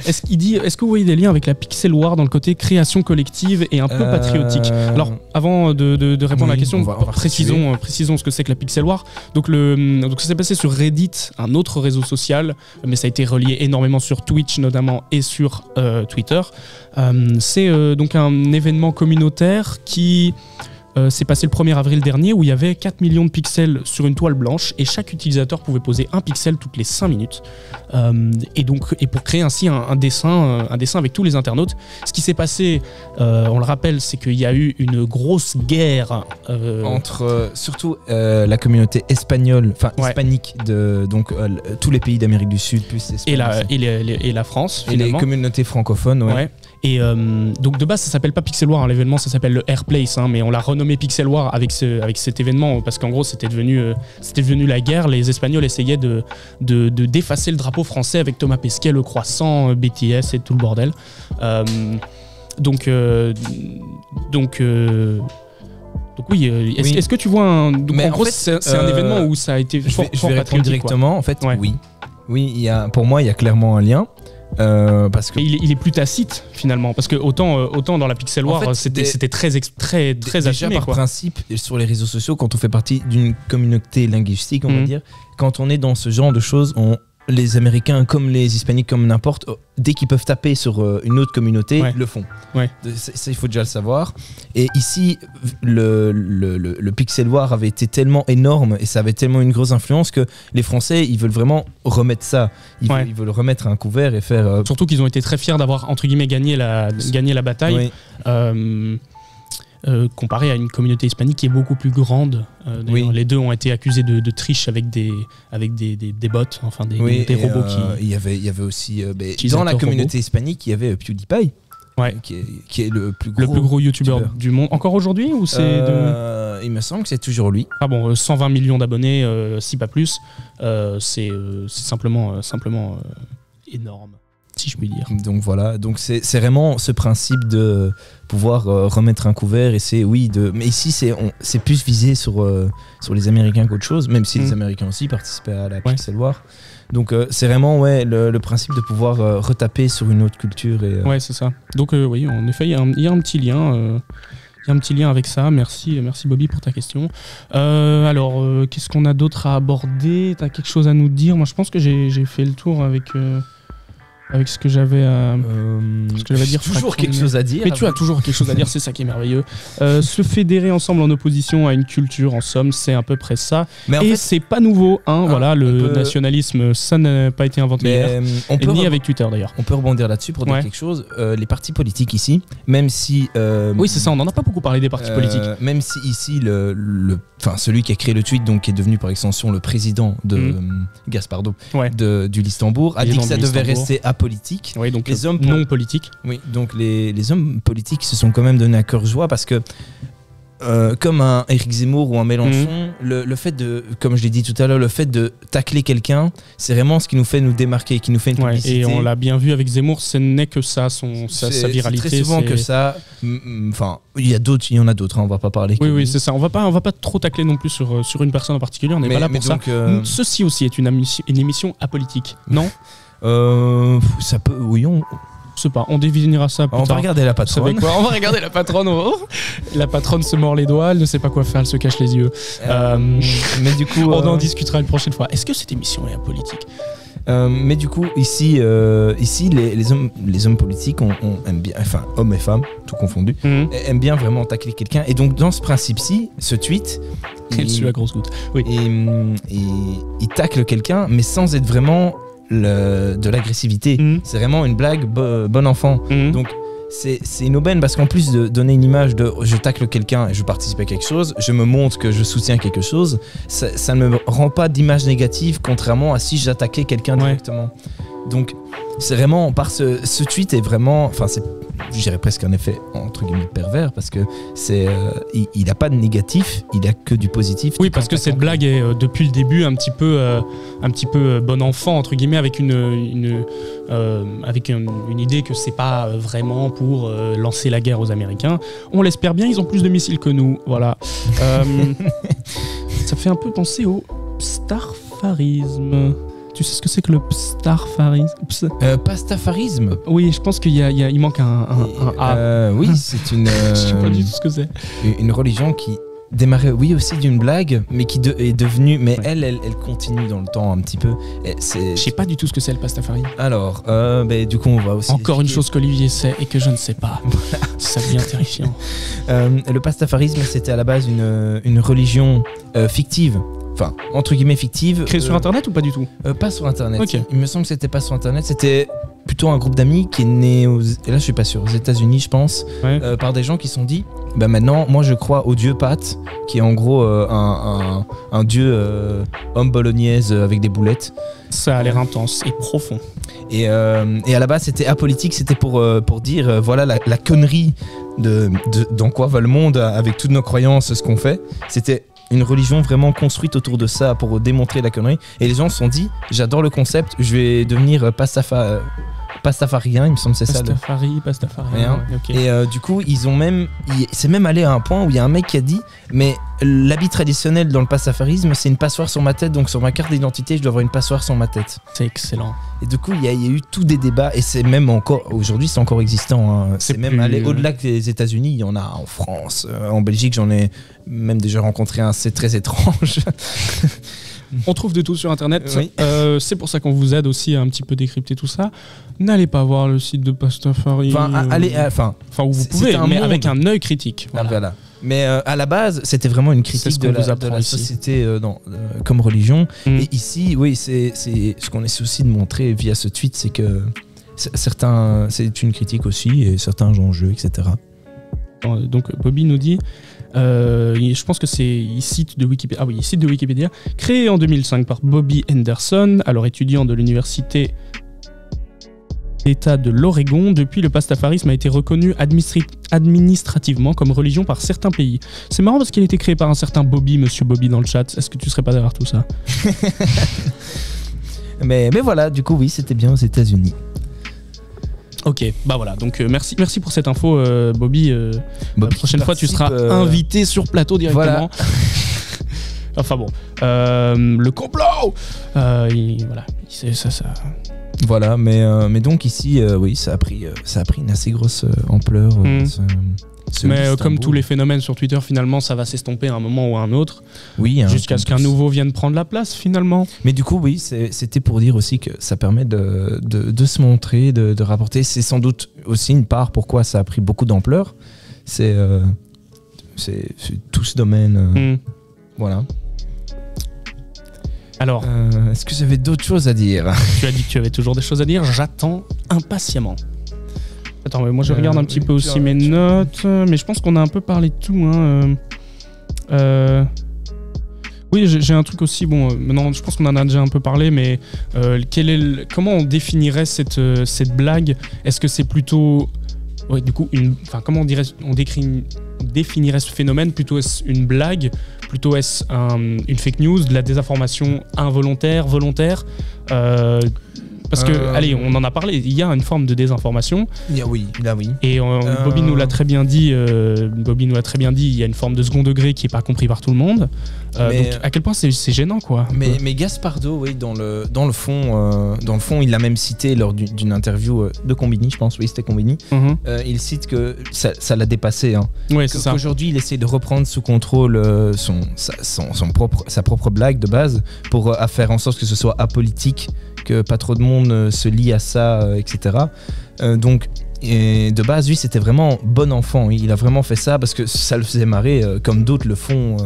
Est-ce que vous voyez des liens avec la Pixel War dans le côté création collective et un peu patriotique? Alors, avant de répondre à la question, précisons ce que c'est que la Pixel War. Donc ça s'est passé sur Reddit, un autre réseau social, mais ça a été relié énormément sur Twitch notamment et sur Twitter. C'est donc un événement communautaire qui s'est passé le 1er avril dernier, où il y avait 4 millions de pixels sur une toile blanche et chaque utilisateur pouvait poser un pixel toutes les 5 minutes et pour créer ainsi un dessin avec tous les internautes. Ce qui s'est passé, on le rappelle, c'est qu'il y a eu une grosse guerre entre surtout la communauté espagnole, hispanique de tous les pays d'Amérique du Sud plus et la France et les communautés francophones. Ouais. Et donc de base ça s'appelle pas Pixel War, l'événement ça s'appelle le Airplace, mais on l'a renommé Pixel War avec cet événement parce qu'en gros c'était devenu la guerre. Les Espagnols essayaient de d'effacer le drapeau français avec Thomas Pesquet, le croissant, BTS et tout le bordel. Donc oui, est-ce que tu vois un... Donc en gros c'est un événement où ça a été fort répondre directement quoi. En fait oui, pour moi il y a clairement un lien. Parce que il est plus tacite finalement parce que autant dans la Pixel War en fait, c'était très assumé par principe sur les réseaux sociaux quand on fait partie d'une communauté linguistique on va dire, quand on est dans ce genre de choses les Américains comme les Hispaniques comme n'importe, dès qu'ils peuvent taper sur une autre communauté, le font. Ouais. Ça, il faut déjà le savoir. Et ici, le Pixel War avait été tellement énorme et ça avait tellement une grosse influence que les Français, ils veulent vraiment remettre ça. Ils veulent remettre un couvert et faire... Surtout qu'ils ont été très fiers d'avoir, entre guillemets, gagné la bataille. Oui. Comparé à une communauté hispanique qui est beaucoup plus grande. Les deux ont été accusés de triche avec des bots, enfin des robots qui... Il y avait aussi... dans la communauté hispanique, il y avait PewDiePie, qui est le plus gros youtubeur du monde. Encore aujourd'hui ou il me semble que c'est toujours lui. Ah bon, 120 millions d'abonnés, si pas plus. C'est simplement énorme, si je puis dire. Donc voilà, donc c'est vraiment ce principe de pouvoir remettre un couvert et mais ici c'est plus visé sur les Américains qu'autre chose, même si les Américains aussi participaient à la Pixel War. Donc c'est vraiment le principe de pouvoir retaper sur une autre culture. Ouais, c'est ça. Donc oui, en effet, il y a un petit lien. Il y a un petit lien avec ça. Merci Bobby pour ta question. Alors, qu'est-ce qu'on a d'autre à aborder? T'as quelque chose à nous dire? Moi, je pense que j'ai fait le tour avec ce que j'avais à dire. Toujours quelque chose à dire. Mais tu as toujours quelque chose à dire, c'est ça qui est merveilleux. Se fédérer ensemble en opposition à une culture, en somme, c'est à peu près ça. Mais en fait, c'est pas nouveau, voilà, le nationalisme, ça n'a pas été inventé hier, ni avec Twitter d'ailleurs. On peut rebondir là-dessus pour dire quelque chose. Les partis politiques ici, même si... oui, c'est ça, on n'en a pas beaucoup parlé des partis politiques. Même si ici, celui qui a créé le tweet, donc qui est devenu par extension le président de Gaspardo, du Listembourg, a dit que ça devait rester politique. Oui, donc les hommes non politiques. Oui, donc les hommes politiques se sont quand même donné à cœur joie parce que comme un Éric Zemmour ou un Mélenchon, le fait de, comme je l'ai dit tout à l'heure, le fait de tacler quelqu'un, c'est vraiment ce qui nous fait nous démarquer, qui nous fait une publicité. Et on l'a bien vu avec Zemmour, ce n'est que ça, sa viralité. C'est très souvent que ça. Enfin, il y en a d'autres, on va pas parler. Oui, c'est ça. On va pas trop tacler non plus sur une personne en particulier. On n'est pas là pour ça. Ceci aussi est une émission apolitique, non? Ça peut, oui, je sais pas, on définira ça plus tard. On va regarder la patronne. On va regarder la patronne. La patronne se mord les doigts, elle ne sait pas quoi faire, elle se cache les yeux. Mais du coup, on en discutera une prochaine fois. Est-ce que cette émission est apolitique? Mais du coup, ici les hommes politiques aiment bien, enfin hommes et femmes, tout confondu, aiment bien vraiment tacler quelqu'un. Et donc dans ce principe-ci, ce tweet, la grosse goutte. Oui. Il tacle quelqu'un, mais sans être vraiment de l'agressivité. C'est vraiment une blague bon enfant. Donc c'est une aubaine parce qu'en plus de donner une image de je tacle quelqu'un et je participe à quelque chose, je me montre que je soutiens quelque chose, ça ne me rend pas d'image négative contrairement à si j'attaquais quelqu'un directement. Donc c'est vraiment, par ce tweet est vraiment, enfin c'est, je dirais presque un effet entre guillemets pervers parce que c'est, il a pas de négatif, il a que du positif. Oui, parce que cette blague est depuis le début un petit peu bon enfant entre guillemets, avec une idée que c'est pas vraiment pour lancer la guerre aux Américains. On l'espère bien, ils ont plus de missiles que nous, voilà. Ça fait un peu penser au starfarisme. Tu sais ce que c'est que le starfarisme? Pastafarisme. Oui, je pense il manque un A. Oui, c'est une. Je sais pas du tout ce que c'est. Une religion qui démarrait, oui, aussi d'une blague, mais qui est devenue. Mais ouais. Elle continue dans le temps un petit peu. Je sais pas du tout ce que c'est le pastafarisme. Alors, du coup, on va aussi. Encore une chose qu'Olivier sait et que je ne sais pas. Ça devient terrifiant. Le pastafarisme, c'était à la base une religion fictive. Enfin, entre guillemets fictive. Créé sur Internet ou pas du tout? Pas sur Internet. Okay. Il me semble que c'était pas sur Internet. C'était plutôt un groupe d'amis qui est né et là je suis pas sûr, aux États-Unis je pense, ouais. Par des gens qui se sont dit maintenant moi je crois au dieu Pat, qui est en gros un dieu homme bolognaise avec des boulettes. Ça a l'air intense et profond. Et à la base c'était apolitique, c'était pour dire voilà la connerie dans quoi va le monde avec toutes nos croyances, ce qu'on fait. C'était une religion vraiment construite autour de ça pour démontrer la connerie. Et les gens se sont dit, j'adore le concept, je vais devenir pastafarien, il me semble que c'est ça. Pastafarien. Okay. Et du coup, c'est même allé à un point où il y a un mec qui a dit, mais l'habit traditionnel dans le pastafarisme, c'est une passoire sur ma tête, donc sur ma carte d'identité, je dois avoir une passoire sur ma tête. C'est excellent. Et du coup, il y a eu tous des débats, et c'est même encore, aujourd'hui, c'est encore existant. Hein. C'est même allé au-delà des États-Unis, il y en a en France, en Belgique, j'en ai même déjà rencontré un, c'est très étrange. On trouve de tout sur Internet. Oui. C'est pour ça qu'on vous aide aussi à un petit peu décrypter tout ça. N'allez pas voir le site de Pastafari. Enfin, où vous pouvez, mais avec un œil critique. Voilà. Mais à la base, c'était vraiment une critique de la société comme religion. Et ici, oui, c'est ce qu'on essaie aussi de montrer via ce tweet, c'est que c'est une critique aussi, et certains enjeux, etc. Donc Bobby nous dit, je pense que il cite de Wikipédia. Ah oui, il cite de Wikipédia. Créé en 2005 par Bobby Henderson, alors étudiant de l'université d'État de l'Oregon. Depuis, le pastafarisme a été reconnu administrativement comme religion par certains pays. C'est marrant parce qu'il a été créé par un certain Bobby, monsieur Bobby dans le chat. Est-ce que tu serais pas derrière tout ça? mais voilà, du coup oui, c'était bien aux États-Unis. Ok, bah voilà, donc merci pour cette info, Bobby. La prochaine fois, tu seras invité sur plateau directement. Voilà. Enfin bon, le complot. Voilà, c'est ça. Voilà, mais donc ici, oui, ça a pris une assez grosse ampleur. Mais comme tous les phénomènes sur Twitter, finalement, ça va s'estomper à un moment ou à un autre. Oui. Jusqu'à ce qu'un nouveau vienne prendre la place, finalement. Mais du coup, oui, c'était pour dire aussi que ça permet de se montrer, de rapporter. C'est sans doute aussi une part pourquoi ça a pris beaucoup d'ampleur. C'est tout ce domaine. Voilà. Alors, est-ce que j'avais d'autres choses à dire? Tu as dit que tu avais toujours des choses à dire. J'attends impatiemment. Attends, mais moi je regarde un petit peu aussi mes notes, mais je pense qu'on a un peu parlé de tout. Oui, j'ai un truc aussi. Bon, maintenant, je pense qu'on en a déjà un peu parlé, mais comment on définirait cette blague? Est-ce que c'est plutôt, ouais, du coup, comment on définirait ce phénomène? Plutôt est-ce une blague? Plutôt est-ce une fake news, de la désinformation involontaire, volontaire? Parce que, allez, on en a parlé, il y a une forme de désinformation. Oui. Et Bobby nous l'a très bien dit, il y a une forme de second degré qui n'est pas compris par tout le monde. Donc, à quel point c'est gênant, quoi. Mais Gaspardo, oui, dans le fond, il l'a même cité lors d'une interview de Combini, je pense, oui, c'était Combini. Il cite que ça l'a dépassé. Hein. Ouais, c'est ça. Qu'aujourd'hui, il essaie de reprendre sous contrôle sa propre blague de base pour faire en sorte que ce soit apolitique, que pas trop de monde se lie à ça, etc. Donc, de base, lui, c'était vraiment bon enfant. Il a vraiment fait ça parce que ça le faisait marrer, comme d'autres le font,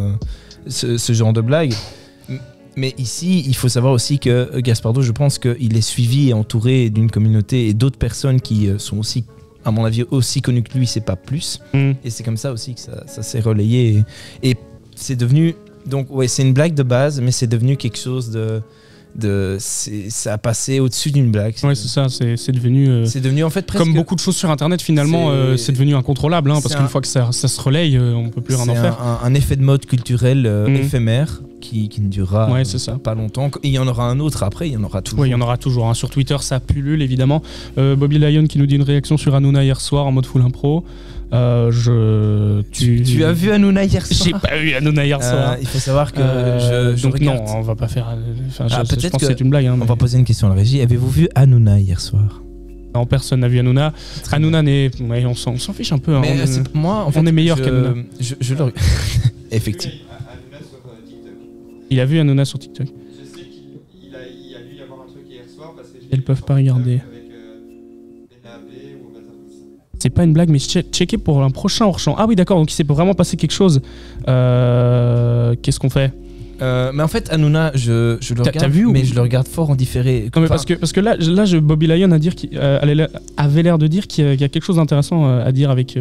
ce genre de blague. Mais ici, il faut savoir aussi que Gaspardo, je pense qu'il est suivi et entouré d'une communauté et d'autres personnes qui sont aussi, à mon avis, aussi connues que lui, c'est pas plus. Et c'est comme ça aussi que ça s'est relayé. Et c'est devenu... Donc, ouais, c'est une blague de base, mais c'est devenu quelque chose ça a passé au-dessus d'une blague. Ouais, c'est ça, c'est devenu. C'est devenu en fait presque. Comme beaucoup de choses sur Internet, finalement, c'est devenu incontrôlable, parce qu'une fois que ça se relaye, on peut plus rien en faire. C'est un effet de mode culturel éphémère qui ne durera pas longtemps. Et il y en aura un autre après, il y en aura toujours. Oui, il y en aura toujours. Sur Twitter, ça pullule évidemment. Bobby Lion qui nous dit une réaction sur Hanouna hier soir en mode full impro. Tu as vu Hanouna hier soir? J'ai pas vu Hanouna hier soir. Il faut savoir que je donc regarde. Non, on va pas faire. Peut-être je pense que c'est une blague. On va poser une question à la régie. Avez-vous vu Hanouna hier soir? Non, personne n'a vu Hanouna. Hanouna on s'en fiche un peu. Hein. Mais moi, en fait, on est meilleur qu'Hanouna. Je le effectivement. Il a vu Hanouna sur TikTok. Je sais qu'il a dû y avoir un truc hier soir parce que elles peuvent pas regarder. C'est pas une blague, mais checker pour un prochain hors-champ. Ah oui, d'accord, donc il s'est vraiment passé quelque chose. Qu'est-ce qu'on fait? Mais en fait, Hanouna, je le regarde, t'as vu mais je le regarde fort en différé. Non, mais parce que là Bobby Lion avait l'air de dire qu'il y a quelque chose d'intéressant à dire avec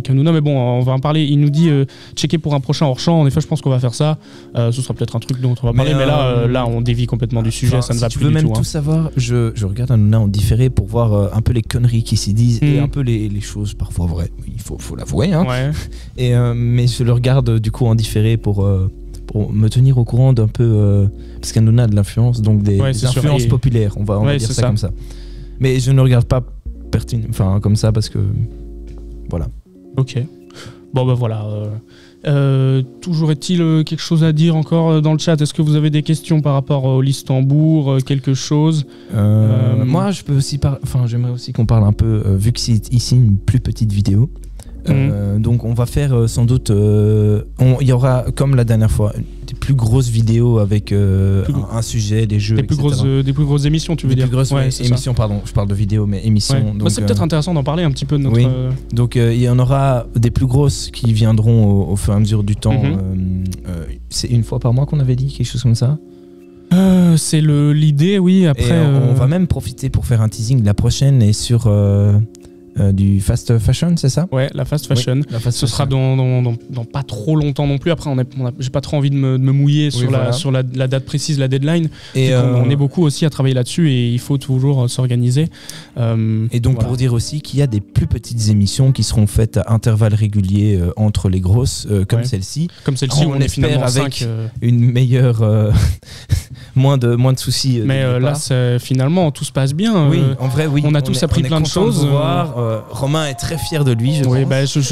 Hanouna, mais bon, on va en parler. Il nous dit checker pour un prochain hors-champ. En effet, je pense qu'on va faire ça. Ce sera peut-être un truc dont on va parler, mais là, on dévie complètement du sujet. Ça ne va plus du tout. Tu veux même tout savoir, je regarde Hanouna en différé pour voir un peu les conneries qui s'y disent et un peu les choses parfois vraies. Oui, il faut l'avouer. Hein. Ouais. Mais je le regarde du coup en différé pour me tenir au courant d'un peu parce qu'Hanouna a de l'influence, donc des influences populaires. On va dire ça comme ça. Mais je ne regarde pas comme ça parce que voilà. Ok. Bon bah voilà. Toujours est-il quelque chose à dire encore dans le chat? Est-ce que vous avez des questions par rapport au Listembourg, quelque chose? Moi je peux aussi j'aimerais aussi qu'on parle un peu vu que c'est ici une plus petite vidéo. Donc on va faire sans doute il y aura comme la dernière fois des plus grosses vidéos avec un sujet, des jeux, des plus grosses émissions, tu veux dire? Des plus grosses émissions, pardon, je parle de vidéos mais émissions. Ouais. Donc, c'est peut-être intéressant d'en parler un petit peu de notre... Oui. Donc il y en aura des plus grosses qui viendront au fur et à mesure du temps. C'est une fois par mois qu'on avait dit, quelque chose comme ça. C'est l'idée, oui. Après, on va même profiter pour faire un teasing. La prochaine est sur du fast fashion, c'est ça? Ouais, la fast fashion. Oui, ce sera dans pas trop longtemps non plus. Après, j'ai pas trop envie de me mouiller sur la date précise, la deadline. Et on est beaucoup aussi à travailler là-dessus et il faut toujours s'organiser. Et donc pour dire aussi qu'il y a des plus petites émissions qui seront faites à intervalles réguliers entre les grosses, comme celle-ci. Comme celle-ci, on est finalement avec une meilleure, moins de soucis. Mais là, finalement, tout se passe bien. Oui, en vrai, oui. On a tous appris plein de choses. Romain est très fier de lui, oui,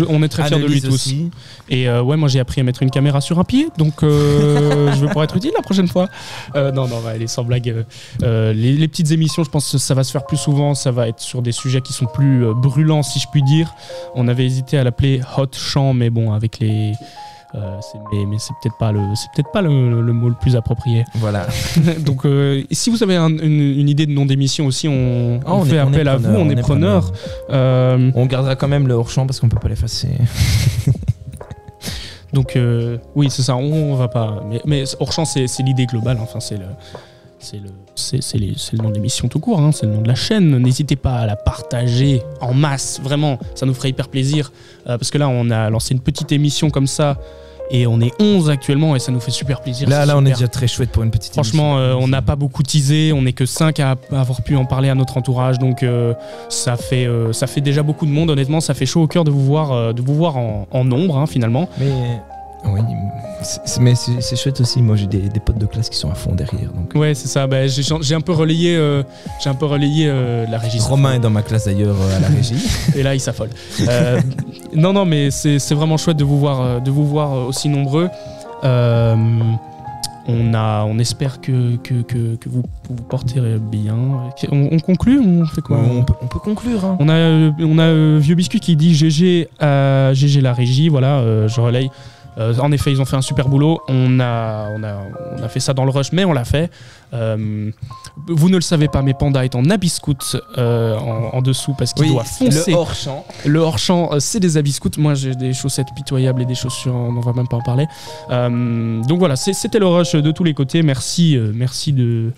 on est très fiers de lui tous. Aussi. Et moi j'ai appris à mettre une caméra sur un pied, donc je vais pouvoir être utile la prochaine fois. Non, allez, sans blague. Les petites émissions, je pense que ça va se faire plus souvent, ça va être sur des sujets qui sont plus brûlants, si je puis dire. On avait hésité à l'appeler Hot Champ, mais bon, avec les... mais c'est peut-être pas le mot le plus approprié. Voilà. Donc si vous avez une idée de nom d'émission aussi, on fait appel à vous, on est preneur. On gardera quand même le hors-champ parce qu'on peut pas l'effacer. Donc oui, c'est ça, on va pas, mais hors-champ c'est l'idée globale, enfin c'est le nom de l'émission tout court, hein, c'est le nom de la chaîne. N'hésitez pas à la partager en masse, vraiment, ça nous ferait hyper plaisir. Parce que là, on a lancé une petite émission comme ça, et on est 11 actuellement, et ça nous fait super plaisir. Là, on est déjà très chouette pour une petite émission. Franchement, on n'a pas beaucoup teasé, on n'est que 5 à avoir pu en parler à notre entourage, donc ça fait déjà beaucoup de monde, honnêtement, ça fait chaud au cœur de vous voir en nombre, hein, finalement. Mais... Oui, mais c'est chouette aussi. Moi, j'ai des potes de classe qui sont à fond derrière. Donc. Ouais, c'est ça. Bah, j'ai un peu relayé la régie. Romain est dans ma classe d'ailleurs à la régie. Et là, il s'affole. Non, mais c'est vraiment chouette de vous voir aussi nombreux. On espère que vous portez bien. On conclut, on fait quoi? On peut conclure. Hein. On a Vieux Biscuit qui dit GG la régie. Voilà, je relaye. En effet, ils ont fait un super boulot. On a fait ça dans le rush, mais on l'a fait. Vous ne le savez pas, mais Panda est en habiscout en dessous parce qu'il doit foncer. Le hors-champ. Le hors-champ, c'est des habiscouts. Moi, j'ai des chaussettes pitoyables et des chaussures, on va même pas en parler. Donc voilà, c'était le rush de tous les côtés. Merci de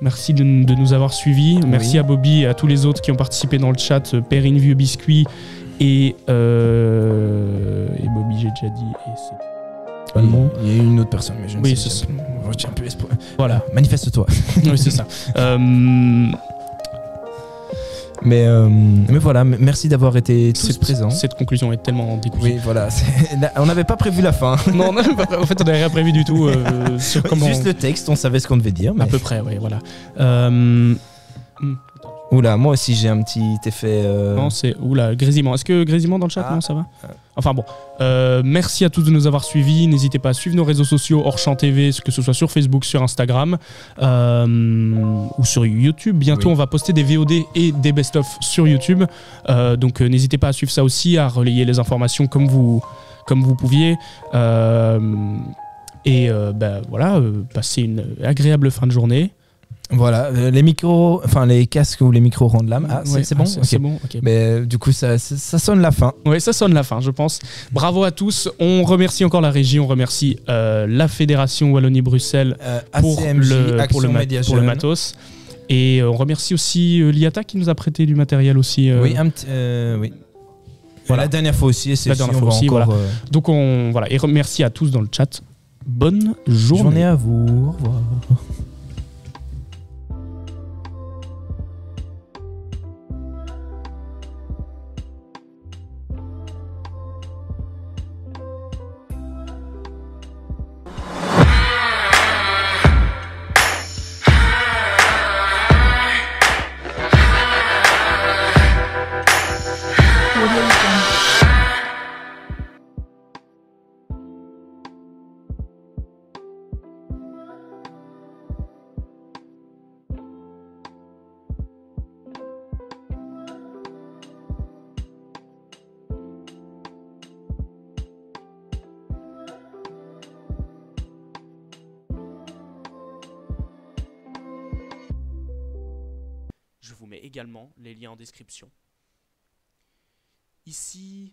nous avoir suivis. Merci à Bobby et à tous les autres qui ont participé dans le chat. Perrine, Vieux Biscuit et Bobby, j'ai déjà dit. Et c'est... Allemand. Il y a une autre personne, mais je ne Oui, sais c'est jamais. Je retiens plus espoir. Voilà. Manifeste-toi. Oui, c'est ça. Mais voilà, merci d'avoir été tous présents. Cette conclusion est tellement dégoûtante. Oui, voilà. On n'avait pas prévu la fin. Non, en fait, on n'avait rien prévu du tout sur comment. Juste le texte, on savait ce qu'on devait dire. Mais... À peu près, oui, voilà. Oula, moi aussi j'ai un petit effet. Non, c'est. Oula, grésillement. Est-ce que grésillement dans le chat? Non, ça va? Enfin bon. Merci à tous de nous avoir suivis. N'hésitez pas à suivre nos réseaux sociaux hors champ TV, que ce soit sur Facebook, sur Instagram ou sur YouTube. Bientôt, Oui. on va poster des VOD et des best-of sur YouTube. Donc, n'hésitez pas à suivre ça aussi, à relayer les informations comme vous pouviez. Voilà, passez une agréable fin de journée. Voilà, les micros, enfin les casques ou les micros rendent l'âme. Ah, Ouais, c'est bon. C'est Ok. bon, ok. Mais du coup, ça sonne la fin. Oui, ça sonne la fin, je pense. Bravo à tous. On remercie encore la régie, on remercie la Fédération Wallonie-Bruxelles pour le matos. Et on remercie aussi l'IATA qui nous a prêté du matériel aussi. Oui, oui. Voilà. La dernière fois aussi, et c'est La dernière on fois va aussi, encore, voilà. Donc voilà, et merci à tous dans le chat. Bonne journée. Journée à vous. Au revoir. Je vous mets également les liens en description. Ici,